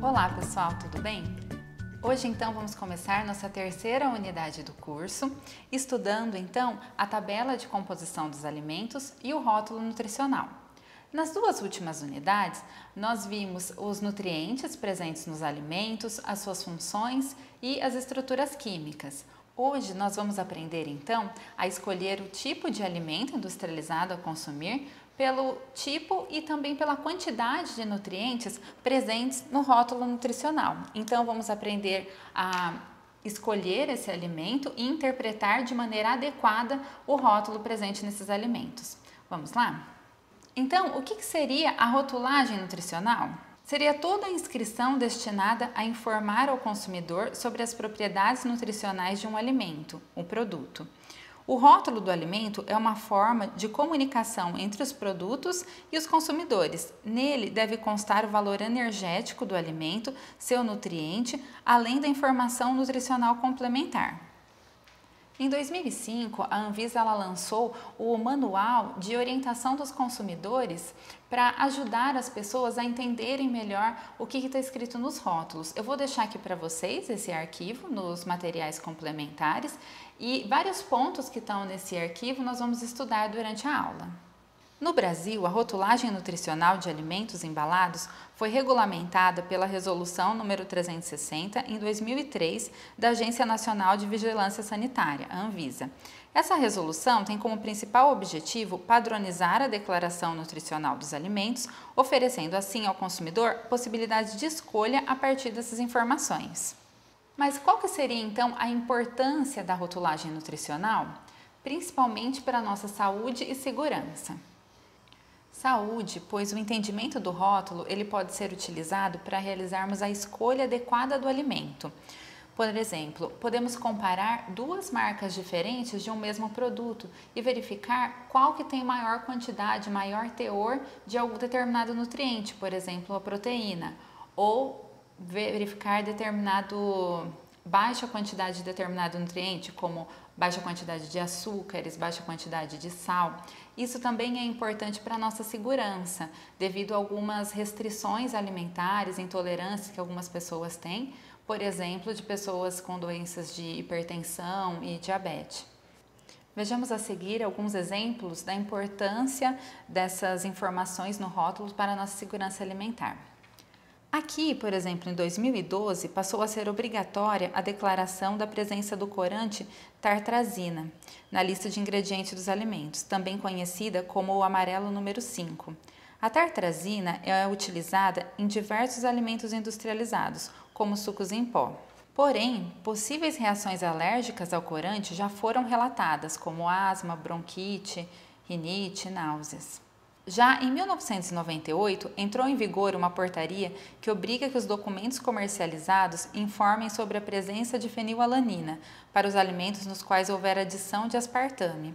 Olá pessoal, tudo bem? Hoje então vamos começar nossa terceira unidade do curso, estudando então a tabela de composição dos alimentos e o rótulo nutricional. Nas duas últimas unidades, nós vimos os nutrientes presentes nos alimentos, as suas funções e as estruturas químicas. Hoje nós vamos aprender então a escolher o tipo de alimento industrializado a consumir pelo tipo e também pela quantidade de nutrientes presentes no rótulo nutricional. Então vamos aprender a escolher esse alimento e interpretar de maneira adequada o rótulo presente nesses alimentos. Vamos lá? Então, o que seria a rotulagem nutricional? Seria toda a inscrição destinada a informar ao consumidor sobre as propriedades nutricionais de um alimento, um produto. O rótulo do alimento é uma forma de comunicação entre os produtos e os consumidores. Nele deve constar o valor energético do alimento, seu nutriente, além da informação nutricional complementar. Em 2005, a Anvisa lançou o Manual de Orientação dos Consumidores para ajudar as pessoas a entenderem melhor o que está escrito nos rótulos. Eu vou deixar aqui para vocês esse arquivo nos materiais complementares e vários pontos que estão nesse arquivo nós vamos estudar durante a aula. No Brasil, a rotulagem nutricional de alimentos embalados foi regulamentada pela Resolução número 360 em 2003 da Agência Nacional de Vigilância Sanitária, a Anvisa. Essa resolução tem como principal objetivo padronizar a declaração nutricional dos alimentos, oferecendo assim ao consumidor possibilidade de escolha a partir dessas informações. Mas qual que seria então a importância da rotulagem nutricional? Principalmente para a nossa saúde e segurança. Saúde, pois o entendimento do rótulo ele pode ser utilizado para realizarmos a escolha adequada do alimento. Por exemplo, podemos comparar duas marcas diferentes de um mesmo produto e verificar qual que tem maior quantidade, maior teor de algum determinado nutriente, por exemplo, a proteína, ou verificar baixa quantidade de determinado nutriente, como baixa quantidade de açúcares, baixa quantidade de sal. Isso também é importante para a nossa segurança, devido a algumas restrições alimentares, intolerâncias que algumas pessoas têm, por exemplo, de pessoas com doenças de hipertensão e diabetes. Vejamos a seguir alguns exemplos da importância dessas informações no rótulo para a nossa segurança alimentar. Aqui, por exemplo, em 2012, passou a ser obrigatória a declaração da presença do corante tartrazina na lista de ingredientes dos alimentos, também conhecida como o amarelo número 5. A tartrazina é utilizada em diversos alimentos industrializados, como sucos em pó. Porém, possíveis reações alérgicas ao corante já foram relatadas, como asma, bronquite, rinite e náuseas. Já em 1998, entrou em vigor uma portaria que obriga que os documentos comercializados informem sobre a presença de fenilalanina para os alimentos nos quais houver adição de aspartame.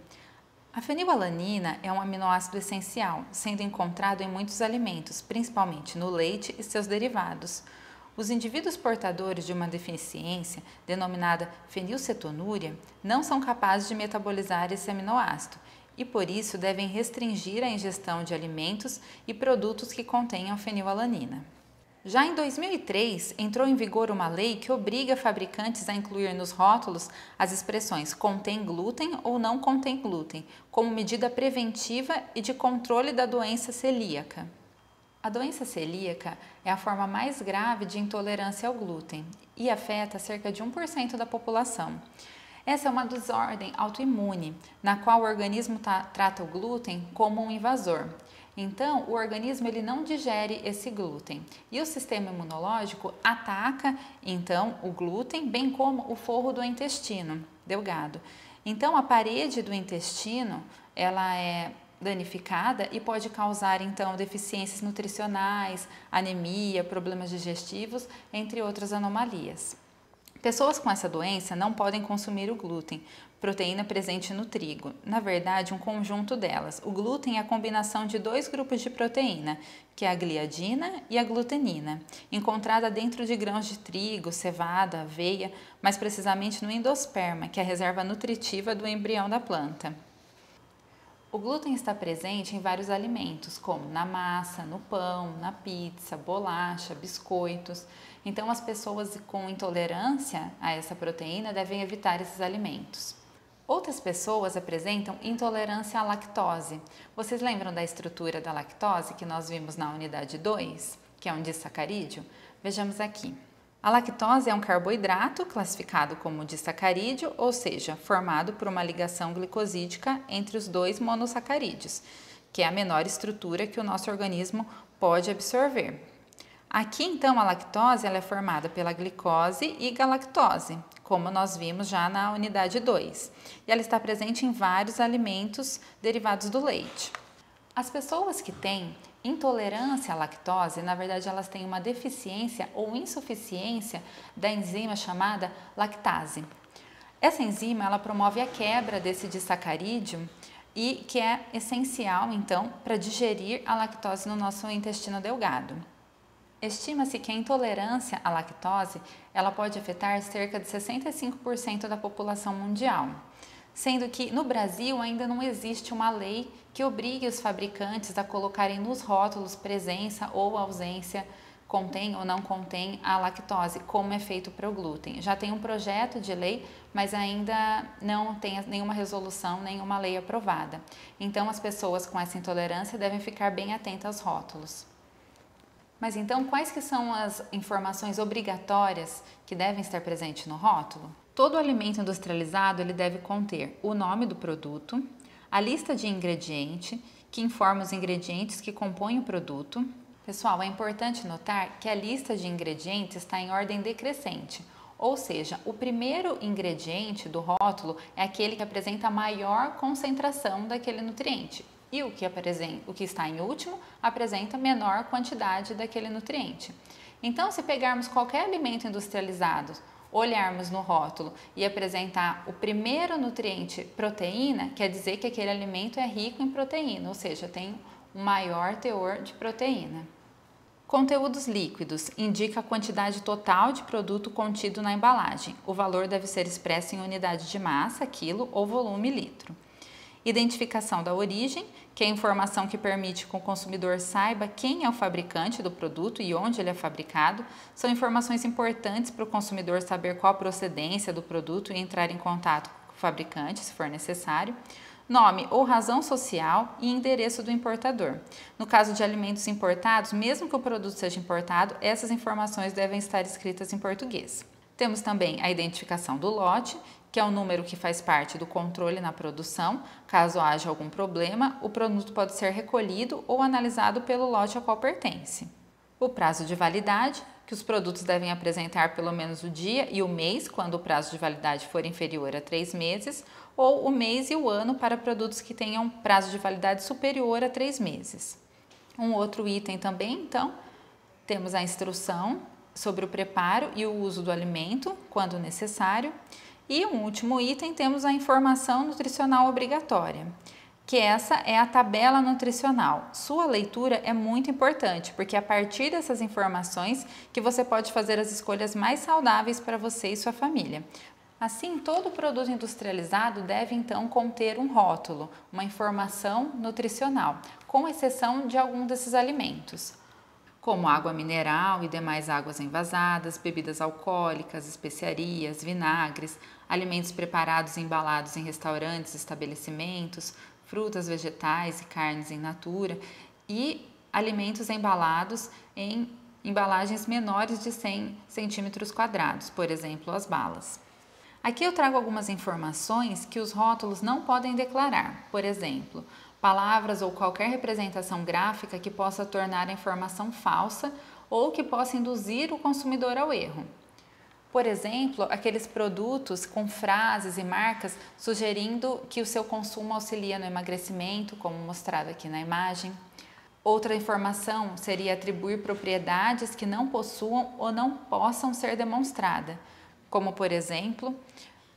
A fenilalanina é um aminoácido essencial, sendo encontrado em muitos alimentos, principalmente no leite e seus derivados. Os indivíduos portadores de uma deficiência, denominada fenilcetonúria, não são capazes de metabolizar esse aminoácido, e por isso devem restringir a ingestão de alimentos e produtos que contenham fenilalanina. Já em 2003, entrou em vigor uma lei que obriga fabricantes a incluir nos rótulos as expressões contém glúten ou não contém glúten, como medida preventiva e de controle da doença celíaca. A doença celíaca é a forma mais grave de intolerância ao glúten e afeta cerca de 1% da população. Essa é uma desordem autoimune, na qual o organismo trata o glúten como um invasor. Então, o organismo ele não digere esse glúten e o sistema imunológico ataca, então, o glúten, bem como o forro do intestino delgado. Então, a parede do intestino, ela é danificada e pode causar, então, deficiências nutricionais, anemia, problemas digestivos, entre outras anomalias. Pessoas com essa doença não podem consumir o glúten, proteína presente no trigo. Na verdade, um conjunto delas. O glúten é a combinação de dois grupos de proteína, que é a gliadina e a glutenina, encontrada dentro de grãos de trigo, cevada, aveia, mais precisamente no endosperma, que é a reserva nutritiva do embrião da planta. O glúten está presente em vários alimentos, como na massa, no pão, na pizza, bolacha, biscoitos. Então, as pessoas com intolerância a essa proteína devem evitar esses alimentos. Outras pessoas apresentam intolerância à lactose. Vocês lembram da estrutura da lactose que nós vimos na unidade 2, que é um disacarídeo? Vejamos aqui. A lactose é um carboidrato classificado como disacarídeo, ou seja, formado por uma ligação glicosídica entre os dois monossacarídeos, que é a menor estrutura que o nosso organismo pode absorver. Aqui, então, a lactose ela é formada pela glicose e galactose, como nós vimos já na unidade 2, e ela está presente em vários alimentos derivados do leite. As pessoas que têm intolerância à lactose, na verdade, elas têm uma deficiência ou insuficiência da enzima chamada lactase. Essa enzima, ela promove a quebra desse disacarídeo e que é essencial, então, para digerir a lactose no nosso intestino delgado. Estima-se que a intolerância à lactose, ela pode afetar cerca de 65% da população mundial, sendo que no Brasil ainda não existe uma lei que obrigue os fabricantes a colocarem nos rótulos presença ou ausência, contém ou não contém a lactose, como é feito para o glúten. Já tem um projeto de lei, mas ainda não tem nenhuma resolução, nenhuma lei aprovada. Então, as pessoas com essa intolerância devem ficar bem atentas aos rótulos. Mas então, quais que são as informações obrigatórias que devem estar presentes no rótulo? Todo alimento industrializado ele deve conter o nome do produto, a lista de ingredientes, que informa os ingredientes que compõem o produto. Pessoal, é importante notar que a lista de ingredientes está em ordem decrescente, ou seja, o primeiro ingrediente do rótulo é aquele que apresenta a maior concentração daquele nutriente, e o que está em último apresenta menor quantidade daquele nutriente. Então, se pegarmos qualquer alimento industrializado, olharmos no rótulo e apresentar o primeiro nutriente proteína, quer dizer que aquele alimento é rico em proteína, ou seja, tem um maior teor de proteína. Conteúdos líquidos indica a quantidade total de produto contido na embalagem. O valor deve ser expresso em unidade de massa, quilo ou volume litro. Identificação da origem, que é a informação que permite que o consumidor saiba quem é o fabricante do produto e onde ele é fabricado. São informações importantes para o consumidor saber qual a procedência do produto e entrar em contato com o fabricante, se for necessário. Nome ou razão social e endereço do importador. No caso de alimentos importados, mesmo que o produto seja importado, essas informações devem estar escritas em português. Temos também a identificação do lote, que é o número que faz parte do controle na produção. Caso haja algum problema, o produto pode ser recolhido ou analisado pelo lote ao qual pertence. O prazo de validade, que os produtos devem apresentar pelo menos o dia e o mês, quando o prazo de validade for inferior a 3 meses, ou o mês e o ano para produtos que tenham prazo de validade superior a 3 meses. Um outro item também, então, temos a instrução sobre o preparo e o uso do alimento, quando necessário. E um último item, temos a informação nutricional obrigatória, que essa é a tabela nutricional. Sua leitura é muito importante, porque é a partir dessas informações que você pode fazer as escolhas mais saudáveis para você e sua família. Assim, todo produto industrializado deve então conter um rótulo, uma informação nutricional, com exceção de algum desses alimentos, como água mineral e demais águas envasadas, bebidas alcoólicas, especiarias, vinagres, alimentos preparados e embalados em restaurantes, estabelecimentos, frutas, vegetais e carnes in natura e alimentos embalados em embalagens menores de 100 centímetros quadrados, por exemplo, as balas. Aqui eu trago algumas informações que os rótulos não podem declarar, por exemplo, palavras ou qualquer representação gráfica que possa tornar a informação falsa ou que possa induzir o consumidor ao erro. Por exemplo, aqueles produtos com frases e marcas sugerindo que o seu consumo auxilia no emagrecimento, como mostrado aqui na imagem. Outra informação seria atribuir propriedades que não possuam ou não possam ser demonstradas, como por exemplo,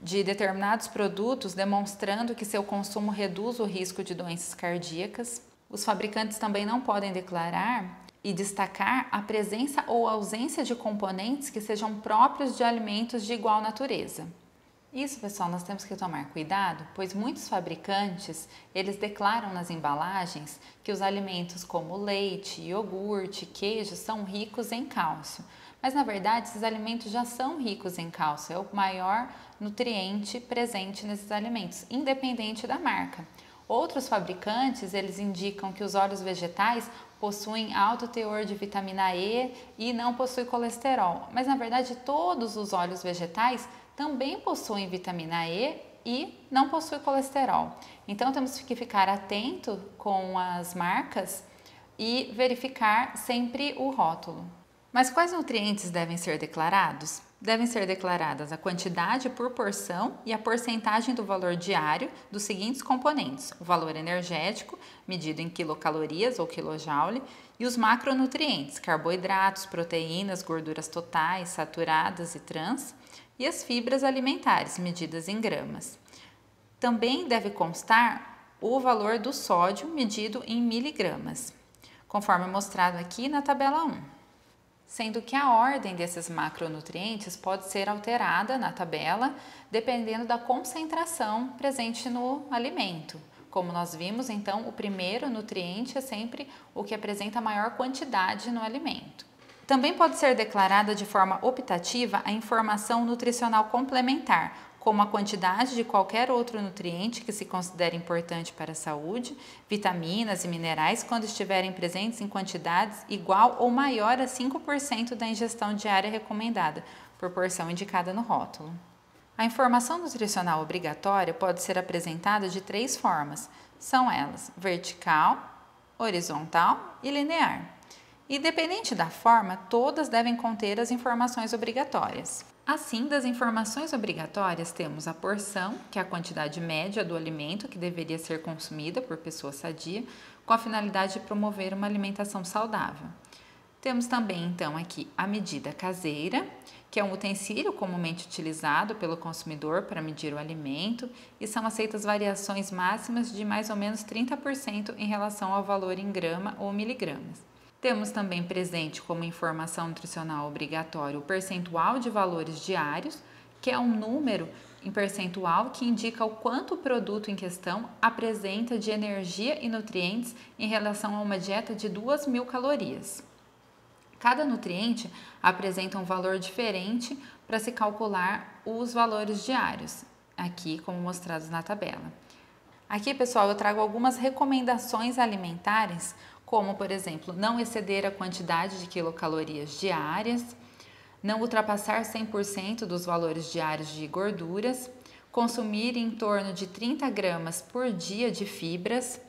de determinados produtos demonstrando que seu consumo reduz o risco de doenças cardíacas. Os fabricantes também não podem declarar e destacar a presença ou ausência de componentes que sejam próprios de alimentos de igual natureza. Isso, pessoal, nós temos que tomar cuidado, pois muitos fabricantes, eles declaram nas embalagens que os alimentos como leite, iogurte, queijo são ricos em cálcio. Mas na verdade, esses alimentos já são ricos em cálcio, é o maior nutriente presente nesses alimentos, independente da marca. Outros fabricantes, eles indicam que os óleos vegetais possuem alto teor de vitamina E e não possuem colesterol, mas na verdade todos os óleos vegetais também possuem vitamina E e não possuem colesterol. Então temos que ficar atento com as marcas e verificar sempre o rótulo. Mas quais nutrientes devem ser declarados? Devem ser declaradas a quantidade por porção e a porcentagem do valor diário dos seguintes componentes: o valor energético, medido em quilocalorias ou quilojoule, e os macronutrientes, carboidratos, proteínas, gorduras totais, saturadas e trans, e as fibras alimentares, medidas em gramas. Também deve constar o valor do sódio, medido em miligramas, conforme mostrado aqui na tabela 1. Sendo que a ordem desses macronutrientes pode ser alterada na tabela dependendo da concentração presente no alimento. Como nós vimos, então, o primeiro nutriente é sempre o que apresenta maior quantidade no alimento. Também pode ser declarada de forma optativa a informação nutricional complementar, como a quantidade de qualquer outro nutriente que se considere importante para a saúde, vitaminas e minerais quando estiverem presentes em quantidades igual ou maior a 5% da ingestão diária recomendada, por porção indicada no rótulo. A informação nutricional obrigatória pode ser apresentada de 3 formas. São elas: vertical, horizontal e linear. Independente da forma, todas devem conter as informações obrigatórias. Assim, das informações obrigatórias, temos a porção, que é a quantidade média do alimento que deveria ser consumida por pessoa sadia, com a finalidade de promover uma alimentação saudável. Temos também, então, aqui a medida caseira, que é um utensílio comumente utilizado pelo consumidor para medir o alimento, e são aceitas variações máximas de mais ou menos 30% em relação ao valor em grama ou miligramas. Temos também presente como informação nutricional obrigatória o percentual de valores diários, que é um número em percentual que indica o quanto o produto em questão apresenta de energia e nutrientes em relação a uma dieta de 2.000 calorias. Cada nutriente apresenta um valor diferente para se calcular os valores diários, aqui como mostrados na tabela. Aqui, pessoal, eu trago algumas recomendações alimentares, como, por exemplo, não exceder a quantidade de quilocalorias diárias, não ultrapassar 100% dos valores diários de gorduras, consumir em torno de 30 gramas por dia de fibras,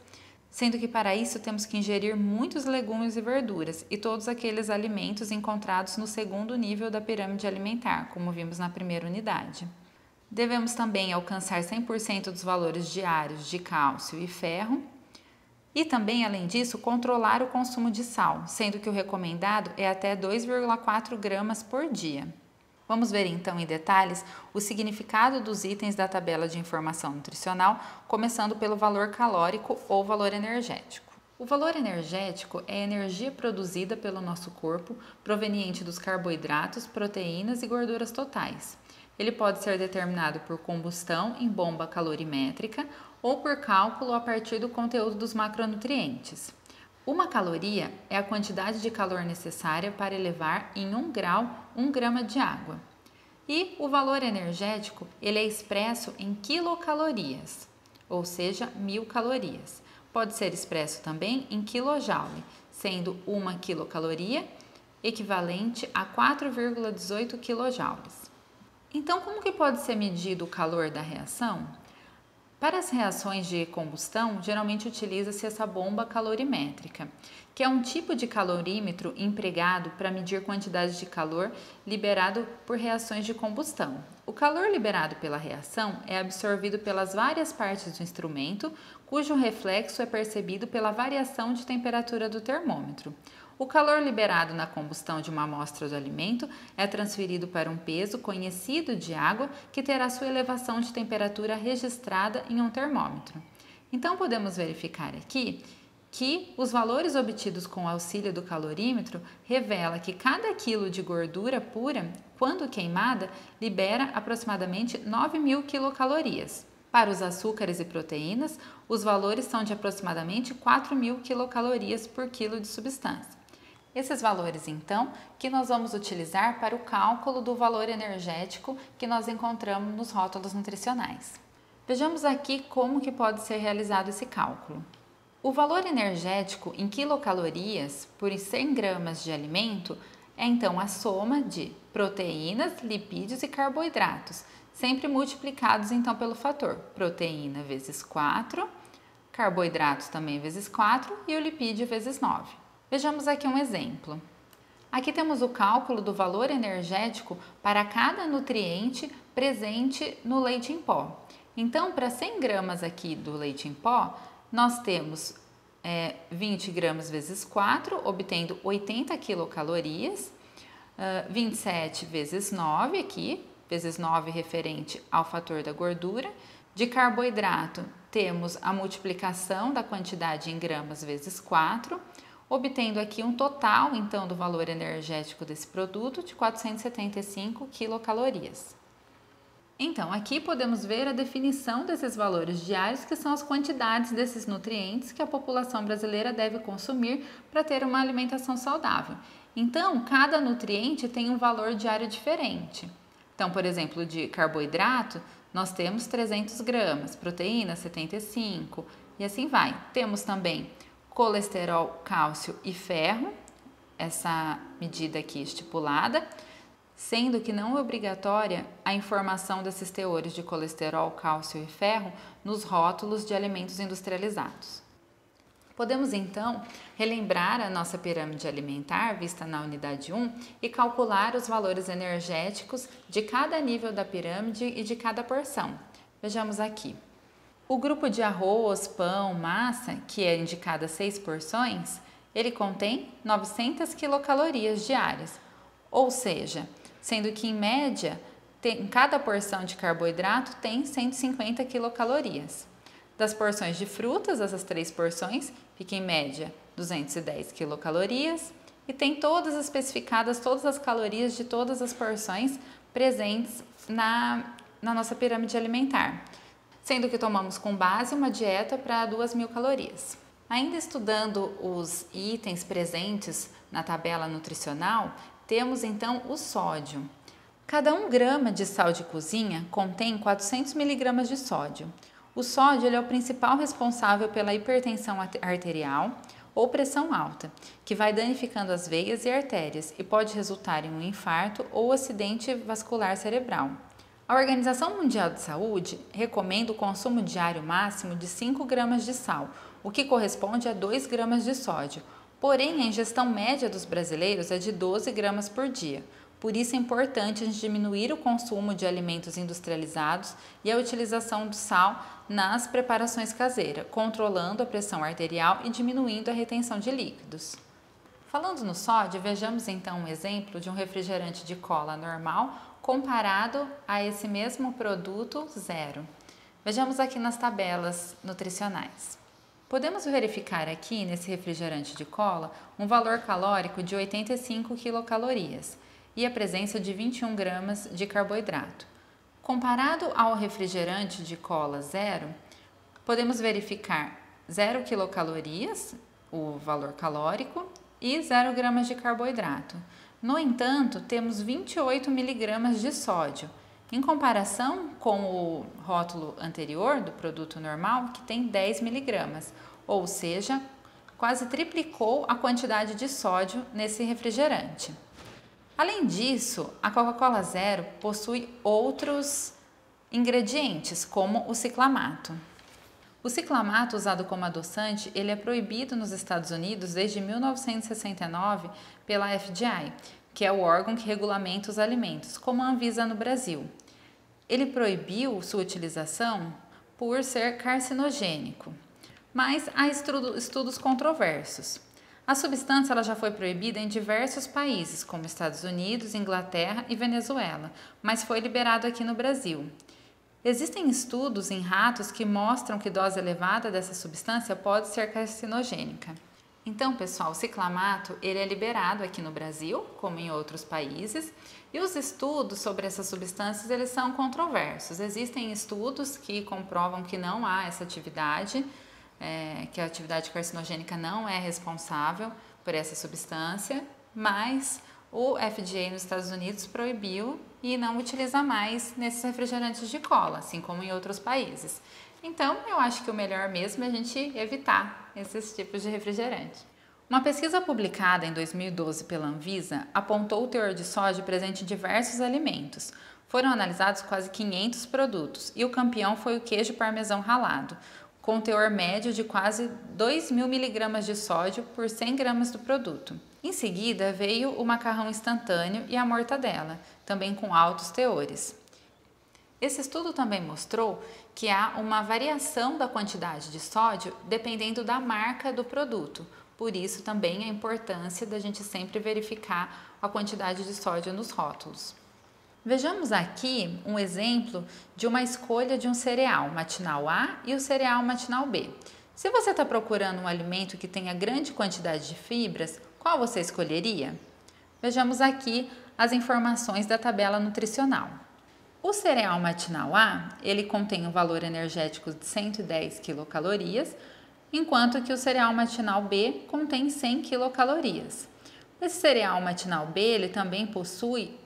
sendo que para isso temos que ingerir muitos legumes e verduras e todos aqueles alimentos encontrados no segundo nível da pirâmide alimentar, como vimos na primeira unidade. Devemos também alcançar 100% dos valores diários de cálcio e ferro e também, além disso, controlar o consumo de sal, sendo que o recomendado é até 2,4 gramas por dia. Vamos ver então em detalhes o significado dos itens da tabela de informação nutricional, começando pelo valor calórico ou valor energético. O valor energético é a energia produzida pelo nosso corpo proveniente dos carboidratos, proteínas e gorduras totais. Ele pode ser determinado por combustão em bomba calorimétrica ou por cálculo a partir do conteúdo dos macronutrientes. Uma caloria é a quantidade de calor necessária para elevar em 1 grau 1 grama de água. E o valor energético ele é expresso em quilocalorias, ou seja, 1.000 calorias. Pode ser expresso também em quilojoule, sendo 1 quilocaloria equivalente a 4,18 quilojoules. Então, como que pode ser medido o calor da reação? Para as reações de combustão, geralmente utiliza-se essa bomba calorimétrica, que é um tipo de calorímetro empregado para medir quantidade de calor liberado por reações de combustão. O calor liberado pela reação é absorvido pelas várias partes do instrumento, cujo reflexo é percebido pela variação de temperatura do termômetro. O calor liberado na combustão de uma amostra do alimento é transferido para um peso conhecido de água que terá sua elevação de temperatura registrada em um termômetro. Então, podemos verificar aqui que os valores obtidos com o auxílio do calorímetro revela que cada quilo de gordura pura, quando queimada, libera aproximadamente 9.000 quilocalorias. Para os açúcares e proteínas, os valores são de aproximadamente 4.000 quilocalorias por quilo de substância. Esses valores, então, que nós vamos utilizar para o cálculo do valor energético que nós encontramos nos rótulos nutricionais. Vejamos aqui como que pode ser realizado esse cálculo. O valor energético em quilocalorias por 100 gramas de alimento é então a soma de proteínas, lipídios e carboidratos, sempre multiplicados então pelo fator proteína vezes 4, carboidratos também vezes 4 e o lipídio vezes 9. Vejamos aqui um exemplo. Aqui temos o cálculo do valor energético para cada nutriente presente no leite em pó. Então, para 100 gramas aqui do leite em pó, nós temos 20 gramas vezes 4, obtendo 80 quilocalorias, 27 vezes 9 aqui, vezes 9 referente ao fator da gordura. De carboidrato, temos a multiplicação da quantidade em gramas vezes 4, obtendo aqui um total, então, do valor energético desse produto de 475 quilocalorias. Então, aqui podemos ver a definição desses valores diários, que são as quantidades desses nutrientes que a população brasileira deve consumir para ter uma alimentação saudável. Então, cada nutriente tem um valor diário diferente. Então, por exemplo, de carboidrato, nós temos 300 gramas, proteína 75 e assim vai. Temos também colesterol, cálcio e ferro, essa medida aqui estipulada, sendo que não é obrigatória a informação desses teores de colesterol, cálcio e ferro nos rótulos de alimentos industrializados. Podemos então relembrar a nossa pirâmide alimentar vista na unidade 1 e calcular os valores energéticos de cada nível da pirâmide e de cada porção. Vejamos aqui. O grupo de arroz, pão, massa, que é indicado a 6 porções, ele contém 900 quilocalorias diárias, ou seja, sendo que em média, cada porção de carboidrato tem 150 quilocalorias. Das porções de frutas, essas 3 porções, fica em média 210 quilocalorias e tem todas especificadas, todas as calorias de todas as porções presentes na nossa pirâmide alimentar, sendo que tomamos com base uma dieta para 2.000 calorias. Ainda estudando os itens presentes na tabela nutricional, temos então o sódio. Cada 1 grama de sal de cozinha contém 400 miligramas de sódio. O sódio ele é o principal responsável pela hipertensão arterial ou pressão alta, que vai danificando as veias e artérias e pode resultar em um infarto ou acidente vascular cerebral. A Organização Mundial de Saúde recomenda o consumo diário máximo de 5 gramas de sal, o que corresponde a 2 gramas de sódio. Porém, a ingestão média dos brasileiros é de 12 gramas por dia. Por isso é importante a gente diminuir o consumo de alimentos industrializados e a utilização do sal nas preparações caseiras, controlando a pressão arterial e diminuindo a retenção de líquidos. Falando no sódio, vejamos então um exemplo de um refrigerante de cola normal comparado a esse mesmo produto zero. Vejamos aqui nas tabelas nutricionais. Podemos verificar aqui nesse refrigerante de cola um valor calórico de 85 quilocalorias e a presença de 21 gramas de carboidrato. Comparado ao refrigerante de cola zero, podemos verificar 0 quilocalorias, o valor calórico, e 0 gramas de carboidrato. No entanto, temos 28 miligramas de sódio, em comparação com o rótulo anterior do produto normal, que tem 10 miligramas, ou seja, quase triplicou a quantidade de sódio nesse refrigerante. Além disso, a Coca-Cola Zero possui outros ingredientes, como o ciclamato. O ciclamato, usado como adoçante, ele é proibido nos Estados Unidos desde 1969 pela FDI, que é o órgão que regulamenta os alimentos, como a Anvisa no Brasil. Ele proibiu sua utilização por ser carcinogênico, mas há estudos controversos. A substância ela já foi proibida em diversos países, como Estados Unidos, Inglaterra e Venezuela, mas foi liberado aqui no Brasil. Existem estudos em ratos que mostram que dose elevada dessa substância pode ser carcinogênica. Então, pessoal, o ciclamato ele é liberado aqui no Brasil, como em outros países, e os estudos sobre essas substâncias eles são controversos. Existem estudos que comprovam que não há essa atividade, que a atividade carcinogênica não é responsável por essa substância, mas o FDA nos Estados Unidos proibiu e não utiliza mais nesses refrigerantes de cola, assim como em outros países. Então, eu acho que o melhor mesmo é a gente evitar esses tipos de refrigerante. Uma pesquisa publicada em 2012 pela Anvisa apontou o teor de sódio presente em diversos alimentos. Foram analisados quase 500 produtos e o campeão foi o queijo parmesão ralado, com teor médio de quase 2.000 mg de sódio por 100 gramas do produto. Em seguida veio o macarrão instantâneo e a mortadela, também com altos teores. Esse estudo também mostrou que há uma variação da quantidade de sódio dependendo da marca do produto. Por isso também a importância da gente sempre verificar a quantidade de sódio nos rótulos. Vejamos aqui um exemplo de uma escolha de um cereal matinal A e o cereal matinal B. Se você está procurando um alimento que tenha grande quantidade de fibras, qual você escolheria? Vejamos aqui as informações da tabela nutricional. O cereal matinal A, ele contém um valor energético de 110 quilocalorias, enquanto que o cereal matinal B contém 100 quilocalorias. Esse cereal matinal B, ele também possui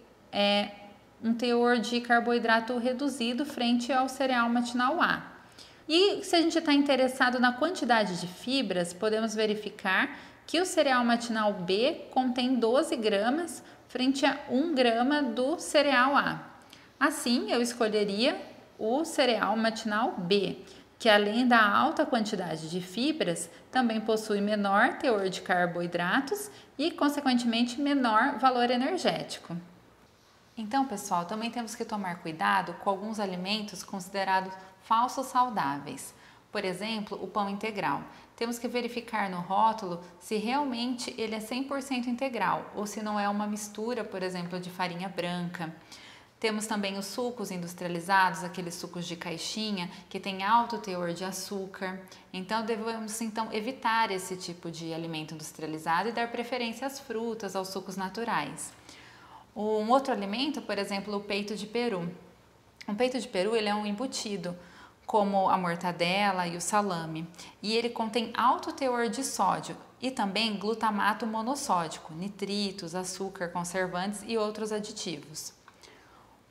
um teor de carboidrato reduzido frente ao cereal matinal A. E se a gente está interessado na quantidade de fibras, podemos verificar que o cereal matinal B contém 12 gramas frente a 1 grama do cereal A. Assim, eu escolheria o cereal matinal B, que além da alta quantidade de fibras, também possui menor teor de carboidratos e, consequentemente, menor valor energético. Então, pessoal, também temos que tomar cuidado com alguns alimentos considerados falsos saudáveis. Por exemplo, o pão integral. Temos que verificar no rótulo se realmente ele é 100% integral ou se não é uma mistura, por exemplo, de farinha branca. Temos também os sucos industrializados, aqueles sucos de caixinha que tem alto teor de açúcar. Então devemos evitar esse tipo de alimento industrializado e dar preferência às frutas, aos sucos naturais. Um outro alimento, por exemplo, o peito de peru. O peito de peru ele é um embutido, como a mortadela e o salame, e ele contém alto teor de sódio e também glutamato monossódico, nitritos, açúcar, conservantes e outros aditivos.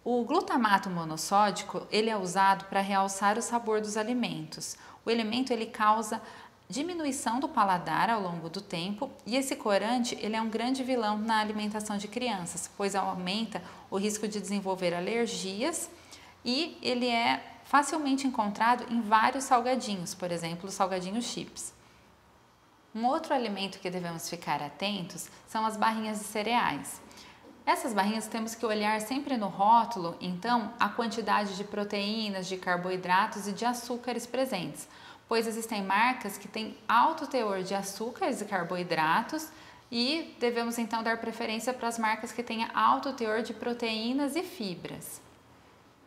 O glutamato monossódico ele é usado para realçar o sabor dos alimentos. O elemento ele causa diminuição do paladar ao longo do tempo e esse corante ele é um grande vilão na alimentação de crianças, pois aumenta o risco de desenvolver alergias e ele é facilmente encontrado em vários salgadinhos, por exemplo, os salgadinhos chips. Um outro alimento que devemos ficar atentos são as barrinhas de cereais. Essas barrinhas temos que olhar sempre no rótulo, então, a quantidade de proteínas, de carboidratos e de açúcares presentes, pois existem marcas que têm alto teor de açúcares e carboidratos e devemos então dar preferência para as marcas que tenham alto teor de proteínas e fibras.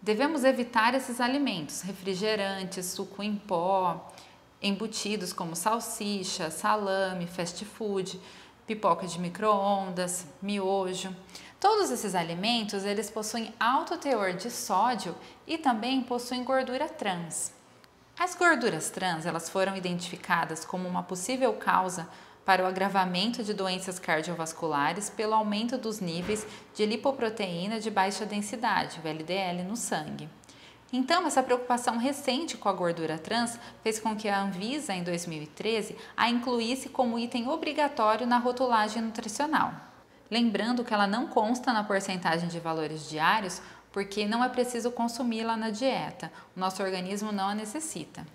Devemos evitar esses alimentos, refrigerantes, suco em pó, embutidos como salsicha, salame, fast food, pipoca de micro-ondas, miojo. Todos esses alimentos, eles possuem alto teor de sódio e também possuem gordura trans. As gorduras trans, elas foram identificadas como uma possível causa para o agravamento de doenças cardiovasculares pelo aumento dos níveis de lipoproteína de baixa densidade, o LDL, no sangue. Então, essa preocupação recente com a gordura trans fez com que a Anvisa, em 2013, a incluísse como item obrigatório na rotulagem nutricional. Lembrando que ela não consta na porcentagem de valores diários, porque não é preciso consumi-la na dieta, o nosso organismo não a necessita.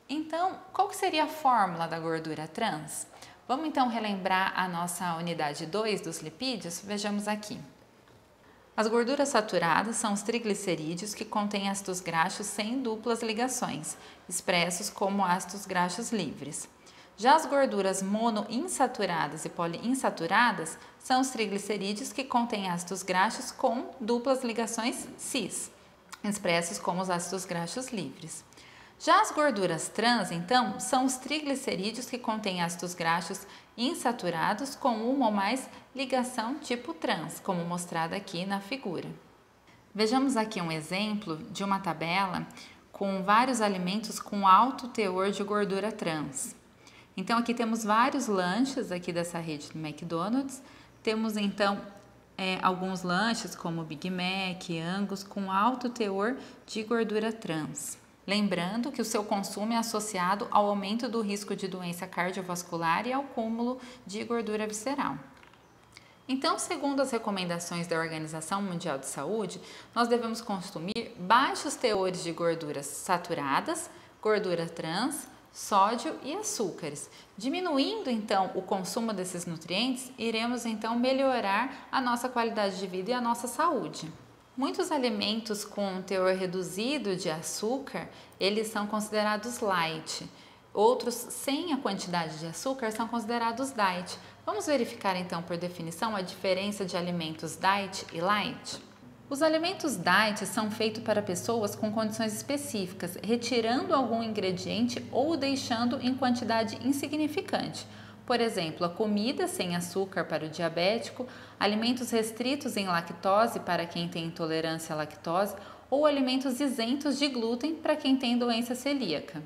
Então, qual que seria a fórmula da gordura trans? Vamos então relembrar a nossa unidade 2 dos lipídios? Vejamos aqui. As gorduras saturadas são os triglicerídeos que contêm ácidos graxos sem duplas ligações, expressos como ácidos graxos livres. Já as gorduras monoinsaturadas e poliinsaturadas são os triglicerídeos que contêm ácidos graxos com duplas ligações cis. expressos como os ácidos graxos livres. Já as gorduras trans, então, são os triglicerídeos que contêm ácidos graxos insaturados com uma ou mais ligação tipo trans, como mostrado aqui na figura. Vejamos aqui um exemplo de uma tabela com vários alimentos com alto teor de gordura trans. Então aqui temos vários lanches aqui dessa rede do McDonald's. Temos então alguns lanches como Big Mac, Angus com alto teor de gordura trans. Lembrando que o seu consumo é associado ao aumento do risco de doença cardiovascular e ao acúmulo de gordura visceral. Então, segundo as recomendações da Organização Mundial de Saúde, nós devemos consumir baixos teores de gorduras saturadas, gordura trans, sódio e açúcares. Diminuindo então o consumo desses nutrientes, iremos então melhorar a nossa qualidade de vida e a nossa saúde. Muitos alimentos com teor reduzido de açúcar, eles são considerados light. Outros sem a quantidade de açúcar são considerados diet. Vamos verificar então por definição a diferença de alimentos diet e light? Os alimentos diet são feitos para pessoas com condições específicas, retirando algum ingrediente ou deixando em quantidade insignificante. Por exemplo, a comida sem açúcar para o diabético, alimentos restritos em lactose para quem tem intolerância à lactose ou alimentos isentos de glúten para quem tem doença celíaca.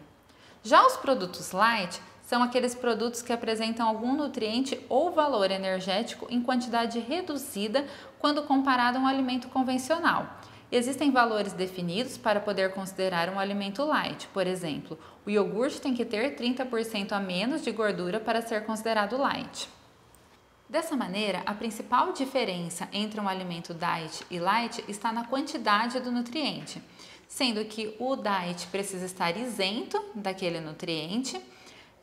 Já os produtos light são aqueles produtos que apresentam algum nutriente ou valor energético em quantidade reduzida quando comparado a um alimento convencional. Existem valores definidos para poder considerar um alimento light. Por exemplo, o iogurte tem que ter 30% a menos de gordura para ser considerado light. Dessa maneira, a principal diferença entre um alimento diet e light está na quantidade do nutriente, sendo que o diet precisa estar isento daquele nutriente,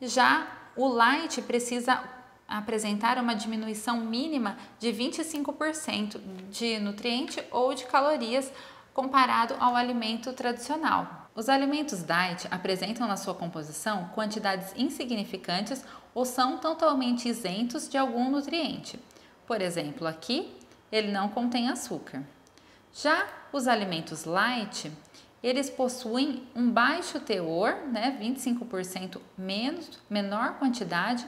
já o light precisa apresentar uma diminuição mínima de 25% de nutriente ou de calorias comparado ao alimento tradicional. Os alimentos diet apresentam na sua composição quantidades insignificantes ou são totalmente isentos de algum nutriente. Por exemplo, aqui ele não contém açúcar. Já os alimentos light, eles possuem um baixo teor, 25% menor quantidade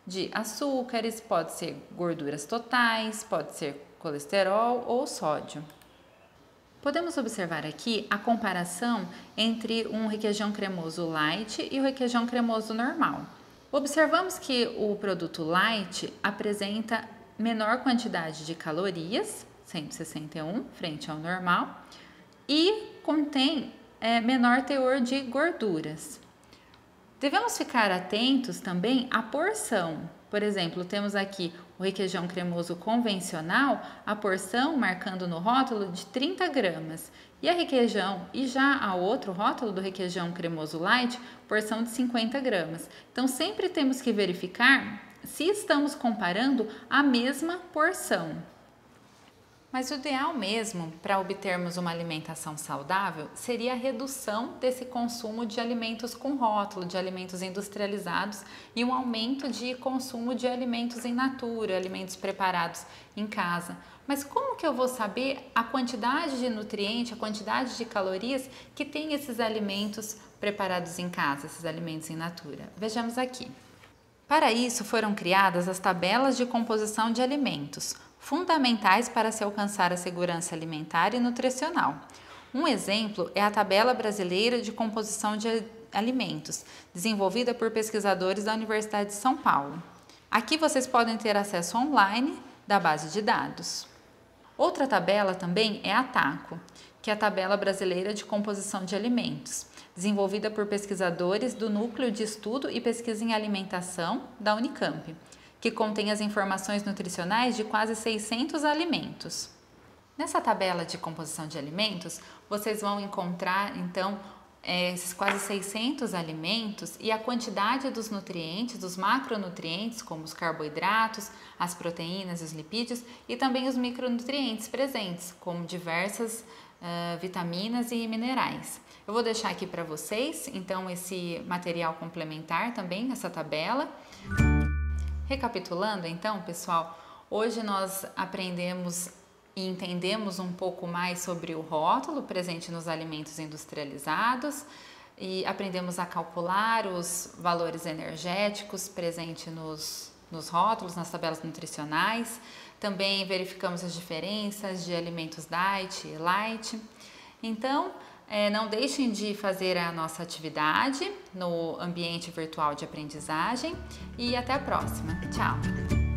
de açúcares, pode ser gorduras totais, pode ser colesterol ou sódio. Podemos observar aqui a comparação entre um requeijão cremoso light e o requeijão cremoso normal. Observamos que o produto light apresenta menor quantidade de calorias, 161 frente ao normal, e contém menor teor de gorduras. Devemos ficar atentos também à porção. Por exemplo, temos aqui o requeijão cremoso convencional, a porção marcando no rótulo de 30 gramas. E já há outro rótulo do requeijão cremoso light, porção de 50 gramas. Então, sempre temos que verificar se estamos comparando a mesma porção. Mas o ideal mesmo para obtermos uma alimentação saudável seria a redução desse consumo de alimentos com rótulo, de alimentos industrializados e um aumento de consumo de alimentos in natura, alimentos preparados em casa. Mas como que eu vou saber a quantidade de nutriente, a quantidade de calorias que tem esses alimentos preparados em casa, esses alimentos in natura? Vejamos aqui. Para isso foram criadas as tabelas de composição de alimentos, fundamentais para se alcançar a segurança alimentar e nutricional. Um exemplo é a Tabela Brasileira de Composição de Alimentos, desenvolvida por pesquisadores da Universidade de São Paulo. Aqui vocês podem ter acesso online da base de dados. Outra tabela também é a TACO, que é a Tabela Brasileira de Composição de Alimentos, desenvolvida por pesquisadores do Núcleo de Estudo e Pesquisa em Alimentação da Unicamp, que contém as informações nutricionais de quase 600 alimentos. Nessa tabela de composição de alimentos, vocês vão encontrar, então, esses quase 600 alimentos e a quantidade dos nutrientes, dos macronutrientes, como os carboidratos, as proteínas e os lipídios, e também os micronutrientes presentes, como diversas vitaminas e minerais. Eu vou deixar aqui para vocês, então, esse material complementar também, essa tabela. Recapitulando então, pessoal, hoje nós aprendemos e entendemos um pouco mais sobre o rótulo presente nos alimentos industrializados e aprendemos a calcular os valores energéticos presentes nos rótulos, nas tabelas nutricionais. Também verificamos as diferenças de alimentos diet e light. Então, não deixem de fazer a nossa atividade no ambiente virtual de aprendizagem e até a próxima. Tchau!